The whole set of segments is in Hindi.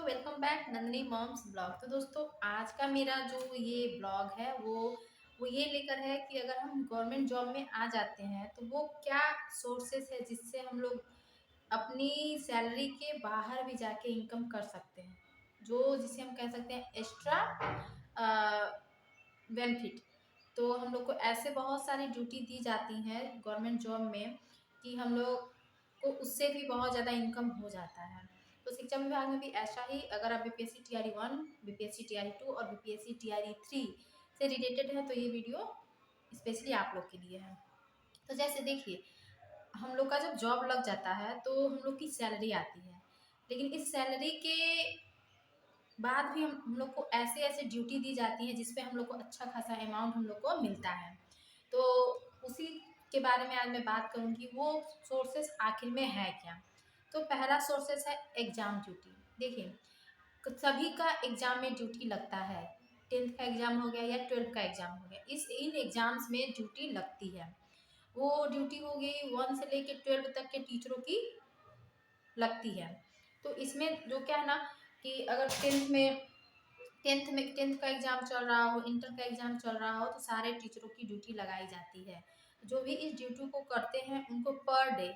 Welcome back Nandini mom's blog. तो दोस्तों आज का मेरा जो ये ब्लॉग है वो ये लेकर है कि अगर हम गवर्नमेंट जॉब में आ जाते हैं तो वो क्या सोर्सेस है जिससे हम लोग अपनी सैलरी के बाहर भी जाके इनकम कर सकते हैं, जो जिसे हम कह सकते हैं एक्स्ट्रा बेनिफिट। तो हम लोग को ऐसे बहुत सारी ड्यूटी दी जाती हैं गवर्नमेंट जॉब में कि हम लोग को उससे भी बहुत ज़्यादा इनकम हो जाता है। तो शिक्षा विभाग में भी ऐसा ही, अगर आप बीपीएससी टीआरई 1, बीपीएससी टीआरई 2 और बीपीएससी टीआरई 3 से रिलेटेड है तो ये वीडियो स्पेशली आप लोग के लिए है। तो जैसे देखिए, हम लोग का जब जॉब लग जाता है तो हम लोग की सैलरी आती है, लेकिन इस सैलरी के बाद भी हम लोग को ऐसे ऐसे ड्यूटी दी जाती है जिसपे हम लोग को अच्छा खासा अमाउंट हम लोग को मिलता है। तो उसी के बारे में आज मैं बात करूँगी, वो सोर्सेस आखिर में है क्या। तो पहला सोर्सेस है एग्ज़ाम ड्यूटी। देखिए, सभी का एग्ज़ाम में ड्यूटी लगता है। 10th का एग्ज़ाम हो गया या 12th का एग्ज़ाम हो गया, इन एग्ज़ाम्स में ड्यूटी लगती है। वो ड्यूटी हो गई 1 से लेके 12 तक के टीचरों की लगती है। तो इसमें जो क्या है ना कि अगर 10th का एग्ज़ाम चल रहा हो, इंटर का एग्ज़ाम चल रहा हो, तो सारे टीचरों की ड्यूटी लगाई जाती है। जो भी इस ड्यूटी को करते हैं उनको पर डे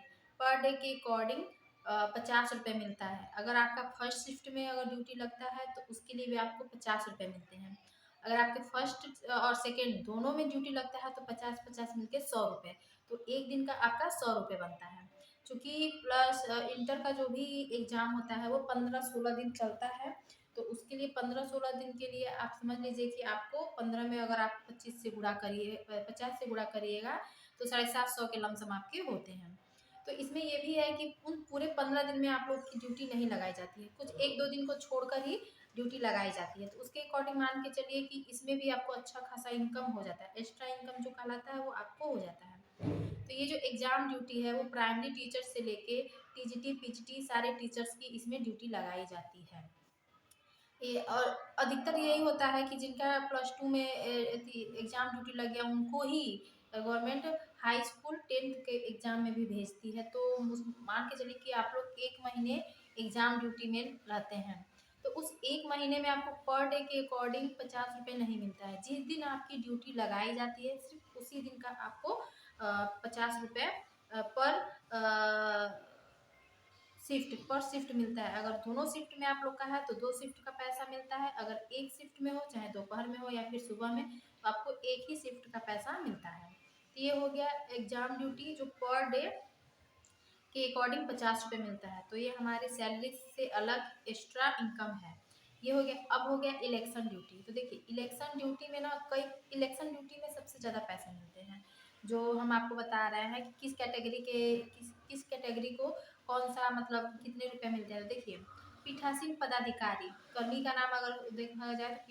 के अकॉर्डिंग 50 रुपये मिलता है। अगर आपका फर्स्ट शिफ्ट में अगर ड्यूटी लगता है तो उसके लिए भी आपको 50 रुपये मिलते हैं। अगर आपके फर्स्ट और सेकेंड दोनों में ड्यूटी लगता है तो 50-50 मिलके 100 रुपये। तो एक दिन का आपका 100 रुपये बनता है। चूँकि प्लस इंटर का जो भी एग्ज़ाम होता है वो 15-16 दिन चलता है। तो उसके लिए 15-16 दिन के लिए आप समझ लीजिए कि आपको 15 में अगर आप 25 से गुणा करिए, 50 से गुणा करिएगा तो 750 के लमसम आपके होते हैं। तो इसमें ये भी है कि उन पूरे 15 दिन में आप लोग की ड्यूटी नहीं लगाई जाती है, कुछ 1-2 दिन को छोड़कर ही ड्यूटी लगाई जाती है। तो उसके अकॉर्डिंग मान के चलिए कि इसमें भी आपको अच्छा खासा इनकम हो जाता है, एक्स्ट्रा इनकम जो कहलाता है वो आपको हो जाता है। तो ये जो एग्ज़ाम ड्यूटी है वो प्राइमरी टीचर से लेके टीजीटी, पीजीटी सारे टीचर्स की इसमें ड्यूटी लगाई जाती है। ये और अधिकतर यही होता है कि जिनका +2 में एग्ज़ाम ड्यूटी लग गया उनको ही गवर्नमेंट हाई स्कूल 10th के एग्ज़ाम में भी भेजती है। तो मान के चलिए कि आप लोग 1 महीने एग्ज़ाम ड्यूटी में रहते हैं, तो उस 1 महीने में आपको पर डे के अकॉर्डिंग 50 रुपये नहीं मिलता है। जिस दिन आपकी ड्यूटी लगाई जाती है सिर्फ उसी दिन का आपको 50 रुपये पर शिफ्ट मिलता है। अगर दोनों शिफ्ट में आप लोग का है तो 2 शिफ्ट का पैसा मिलता है। अगर एक शिफ्ट में हो, चाहे दोपहर में हो या फिर सुबह में, तो आपको एक ही शिफ्ट का पैसा मिलता है। तो ये हो गया एग्ज़ाम ड्यूटी जो पर डे के अकॉर्डिंग 50 रुपये मिलता है। तो ये हमारे सैलरी से अलग एक्स्ट्रा इनकम है। ये हो गया। अब हो गया इलेक्शन ड्यूटी। तो देखिए, इलेक्शन ड्यूटी में ना कई इलेक्शन ड्यूटी में सबसे ज़्यादा पैसे मिलते हैं। जो हम आपको बता रहे हैं कि किस कैटेगरी को कौन-सा मतलब कितने रुपए मिलते हैं। देखिए, पीठासीन पदाधिकारी, कर्मी का नाम अगर देखा जाए तो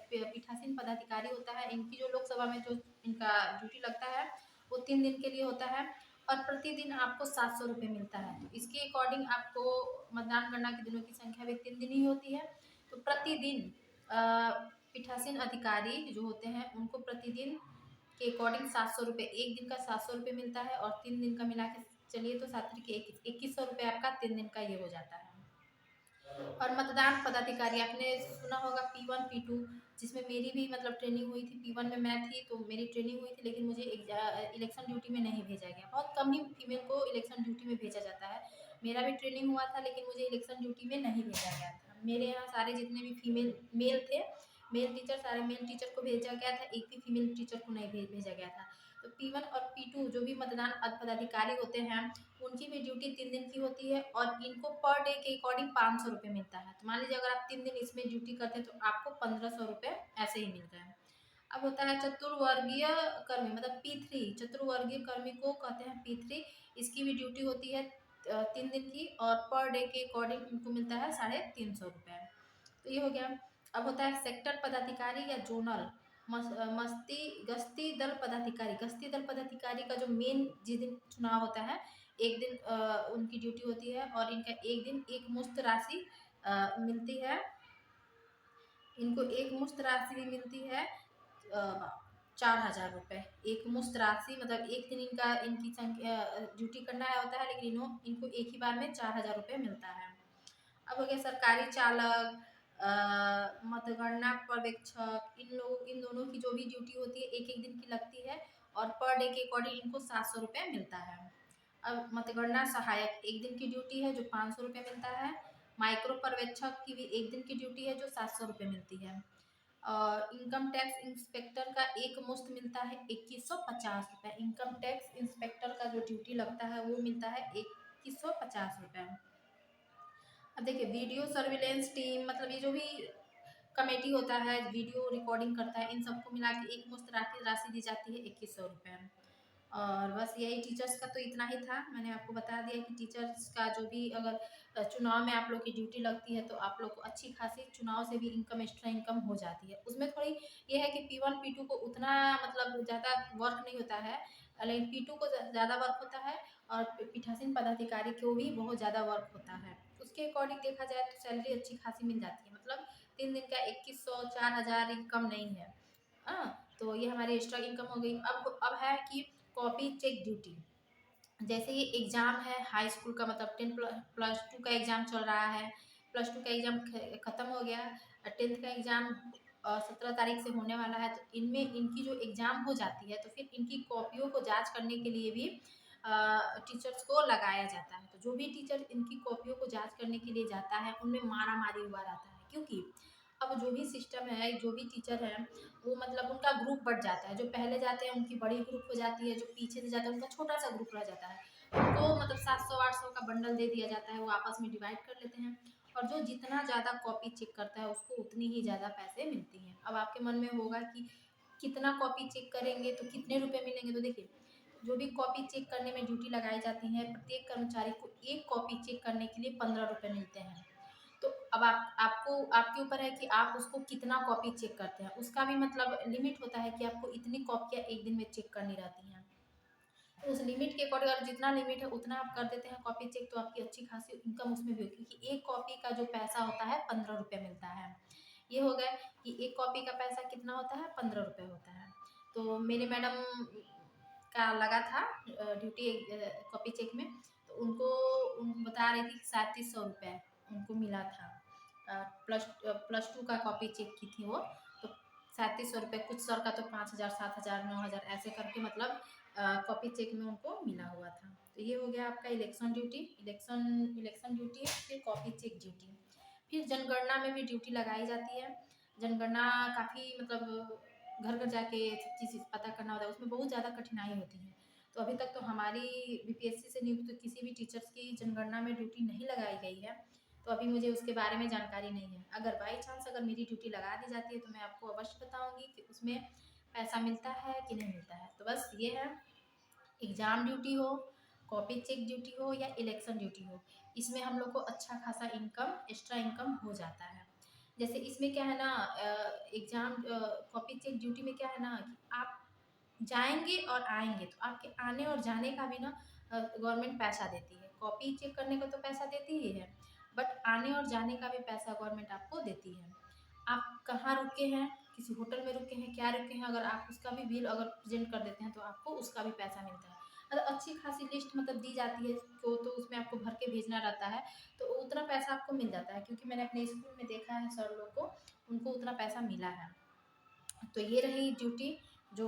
पीठासीन पदाधिकारी होता है। इनकी जो लोकसभा में जो इनका ड्यूटी लगता है वो 3 दिन के लिए होता है और प्रतिदिन आपको 700 रुपये मिलता है। तो इसके अकॉर्डिंग आपको मतदान गणना के दिनों की संख्या भी 3 दिन ही होती है। तो प्रतिदिन पीठासीन अधिकारी जो होते हैं उनको प्रतिदिन के अकॉर्डिंग 700 रुपये, एक दिन का 700 रुपये मिलता है और 3 दिन का मिला के चलिए तो 7 त्रिक 2100 रुपये आपका 3 दिन का ये हो जाता है। और मतदान पदाधिकारी आपने सुना होगा P1 P2, जिसमें मेरी भी मतलब ट्रेनिंग हुई थी। P1 में मैं थी तो मेरी ट्रेनिंग हुई थी, लेकिन मुझे इलेक्शन ड्यूटी में नहीं भेजा गया। बहुत कम ही फीमेल को इलेक्शन ड्यूटी में भेजा जाता है। मेरा भी ट्रेनिंग हुआ था लेकिन मुझे इलेक्शन ड्यूटी में नहीं भेजा गया था। मेरे यहाँ सारे जितने भी फीमेल मेल थे, मेल टीचर, सारे मेल टीचर को भेजा गया था, एक भी फीमेल टीचर को नहीं भेजा गया था। तो P1 और P2 जो भी मतदान पदाधिकारी होते हैं उनकी भी ड्यूटी 3 दिन की होती है और इनको पर डे के अकॉर्डिंग 500 रुपये मिलता है। तो मान लीजिए अगर आप 3 दिन इसमें ड्यूटी करते हैं तो आपको 1500 रुपये ऐसे ही मिल रहे हैं। अब होता है चतुर्वर्गीय कर्मी, मतलब P3, चतुर्वर्गीय कर्मी को कहते हैं P3। इसकी भी ड्यूटी होती है 3 दिन की और पर डे के अकॉर्डिंग इनको मिलता है 350 रुपये। तो ये हो गया। अब होता है सेक्टर पदाधिकारी या जोनल गश्ती दल पदाधिकारी का जो मेन जिस दिन चुनाव होता है, एक दिन उनकी ड्यूटी होती है और इनका एक दिन एक मुश्त राशि मिलती है। इनको एक मुश्त राशि मिलती है 4000 रुपये। एक मुश्त राशि मतलब एक दिन इनकी संख्या ड्यूटी करना है होता है, लेकिन इनको एक ही बार में 4000 रुपये मिलता है। अब अब हो गया सरकारी चालक, मतगणना पर्यवेक्षक, इन दोनों की जो भी ड्यूटी होती है एक एक दिन की लगती है और पर डे के अकॉर्डिंग इनको 700 रुपये मिलता है। अब मतगणना सहायक एक दिन की ड्यूटी है जो 500 रुपये मिलता है। माइक्रो पर्यवेक्षक की भी एक दिन की ड्यूटी है जो 700 रुपये मिलती है। और इनकम टैक्स इंस्पेक्टर का एक मुश्त मिलता है 2150 रुपये। इनकम टैक्स इंस्पेक्टर का जो ड्यूटी लगता है वो मिलता है 2150 रुपये। अब देखिए वीडियो सर्विलेंस टीम, मतलब ये जो भी कमेटी होता है वीडियो रिकॉर्डिंग करता है, इन सबको मिला के एक मुश्त राशि दी जाती है 2100 रुपये। और बस यही टीचर्स का तो इतना ही था। मैंने आपको बता दिया कि टीचर्स का जो भी अगर चुनाव में आप लोग की ड्यूटी लगती है तो आप लोग को अच्छी खासी चुनाव से भी इनकम, एक्स्ट्रा इनकम हो जाती है। उसमें थोड़ी ये है कि P1 P2 को उतना मतलब ज़्यादा वर्क नहीं होता है, लेकिन P2 को ज़्यादा वर्क होता है और पीठासीन पदाधिकारी को भी बहुत ज़्यादा वर्क होता है। उसके अकॉर्डिंग देखा जाए तो सैलरी अच्छी खासी मिल जाती है, मतलब 3 दिन का 2100 4000 कम नहीं है। हाँ, तो ये हमारी एक्स्ट्रा इनकम हो गई। अब है कि कॉपी चेक ड्यूटी। जैसे ये एग्ज़ाम है हाई स्कूल का, मतलब 10+2 का एग्ज़ाम चल रहा है, +2 का एग्ज़ाम ख़त्म हो गया, 10th का एग्ज़ाम 17 तारीख से होने वाला है। तो इनमें इनकी जो एग्ज़ाम हो जाती है तो फिर इनकी कॉपियों को जांच करने के लिए भी टीचर्स को लगाया जाता है। तो जो भी टीचर इनकी कॉपियों को जांच करने के लिए जाता है उनमें मारा मारी हुआ रहता है, क्योंकि अब जो भी सिस्टम है, जो भी टीचर है वो मतलब उनका ग्रुप बढ़ जाता है। जो पहले जाते हैं उनकी बड़ी ग्रुप हो जाती है, जो पीछे से जाता है उनका छोटा सा ग्रुप रह जाता है। उनको मतलब 700-800 का बंडल दे दिया जाता है, वो आपस में डिवाइड कर लेते हैं और जो जितना ज़्यादा कॉपी चेक करता है उसको उतनी ही ज़्यादा पैसे मिलती हैं। अब आपके मन में होगा कि कितना कॉपी चेक करेंगे तो कितने रुपए मिलेंगे। तो देखिए जो भी कॉपी चेक करने में ड्यूटी लगाई जाती है, प्रत्येक कर्मचारी को एक कॉपी चेक करने के लिए 15 रुपये मिलते हैं। तो अब आपको आपके ऊपर है कि आप उसको कितना कॉपी चेक करते हैं। उसका भी मतलब लिमिट होता है कि आपको इतनी कॉपियाँ एक दिन में चेक करनी रहती हैं। तो उस लिमिट के अकॉर्डिंग अगर जितना लिमिट है उतना आप कर देते हैं कॉपी चेक, तो आपकी अच्छी खासी इनकम उसमें भी होगी, क्योंकि एक कॉपी का जो पैसा होता है 15 रुपये मिलता है। ये हो गया कि एक कॉपी का पैसा कितना होता है, 15 रुपये होता है। तो मेरे मैडम का लगा था ड्यूटी कॉपी चेक में, तो उन बता रही थी 3700 रुपये उनको मिला था। +2 का कॉपी चेक की थी वो, तो 3700 रुपये, कुछ सर का तो 5000 7000 9000 ऐसे करके मतलब कॉपी चेक में उनको मिला हुआ था। तो ये हो गया आपका इलेक्शन ड्यूटी। इलेक्शन ड्यूटी, फिर कॉपी चेक ड्यूटी। फिर जनगणना में भी ड्यूटी लगाई जाती है। जनगणना काफ़ी मतलब घर घर जाके सब चीज़ पता करना होता है, उसमें बहुत ज़्यादा कठिनाई होती है। तो अभी तक तो हमारी बीपीएससी से नियुक्त किसी भी टीचर्स की जनगणना में ड्यूटी नहीं लगाई गई है, तो अभी मुझे उसके बारे में जानकारी नहीं है। अगर बाई चांस अगर मेरी ड्यूटी लगा दी जाती है तो मैं आपको अवश्य बताऊंगी कि उसमें पैसा मिलता है कि नहीं मिलता है। तो बस ये है, एग्ज़ाम ड्यूटी हो, कॉपी चेक ड्यूटी हो या इलेक्शन ड्यूटी हो, इसमें हम लोग को अच्छा खासा इनकम, एक्स्ट्रा इनकम हो जाता है। जैसे इसमें क्या है ना, एग्ज़ाम कॉपी चेक ड्यूटी में क्या है ना कि आप जाएँगे और आएँगे, तो आपके आने और जाने का भी ना गवर्नमेंट पैसा देती है। कॉपी चेक करने का तो पैसा देती ही है, बट आने और जाने का भी पैसा गवर्नमेंट आपको देती है। आप कहाँ रुके हैं, किसी होटल में रुके हैं, क्या रुके हैं, अगर आप उसका भी बिल अगर प्रेज़ेंट कर देते हैं तो आपको उसका भी पैसा मिलता है। मतलब अच्छी खासी लिस्ट मतलब दी जाती है तो उसमें आपको भर के भेजना रहता है, तो उतना पैसा आपको मिल जाता है, क्योंकि मैंने अपने स्कूल में देखा है सर लोग को, उनको उतना पैसा मिला है। तो ये रही ड्यूटी जो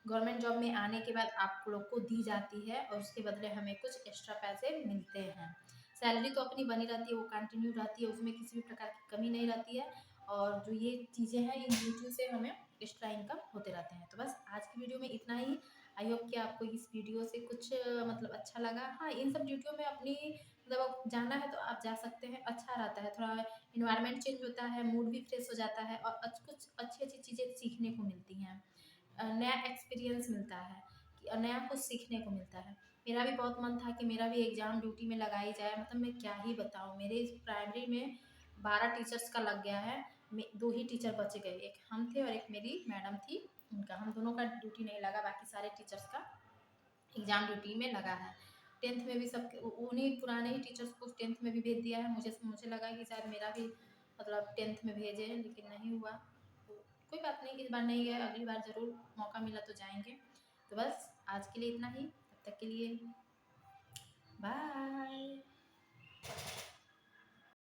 गवर्नमेंट जॉब में आने के बाद आप लोग को दी जाती है और उसके बदले हमें कुछ एक्स्ट्रा पैसे मिलते हैं। सैलरी तो अपनी बनी रहती है, वो कंटिन्यू रहती है, उसमें किसी भी प्रकार की कमी नहीं रहती है। और जो ये चीज़ें हैं इन ड्यूटी से हमें एक्स्ट्रा इनकम होते रहते हैं। तो बस आज की वीडियो में इतना ही। आई होप कि आपको इस वीडियो से कुछ मतलब अच्छा लगा। हाँ, इन सब ड्यूटियों में अपनी मतलब आप जाना है तो आप जा सकते हैं, अच्छा रहता है, थोड़ा इन्वायरमेंट चेंज होता है, मूड भी फ्रेश हो जाता है और कुछ अच्छी अच्छी चीज़ें सीखने को मिलती हैं। नया एक्सपीरियंस मिलता है कि नया कुछ सीखने को मिलता है। मेरा भी बहुत मन था कि मेरा भी एग्ज़ाम ड्यूटी में लगाई जाए, मतलब मैं क्या ही बताऊँ, मेरे इस प्राइमरी में 12 टीचर्स का लग गया है, 2 ही टीचर बच गए, एक हम थे और एक मेरी मैडम थी, उनका, हम दोनों का ड्यूटी नहीं लगा, बाकी सारे टीचर्स का एग्ज़ाम ड्यूटी में लगा है। 10th में भी सब उन्हीं पुराने ही टीचर्स को 10th में भी भेज दिया है। मुझे लगा कि शायद मेरा भी मतलब 10th में भेजें, लेकिन नहीं हुआ। तो कोई बात नहीं, इस बार नहीं गए, अगली बार ज़रूर मौका मिला तो जाएँगे। तो बस आज के लिए इतना ही, तब तक के लिए बाय।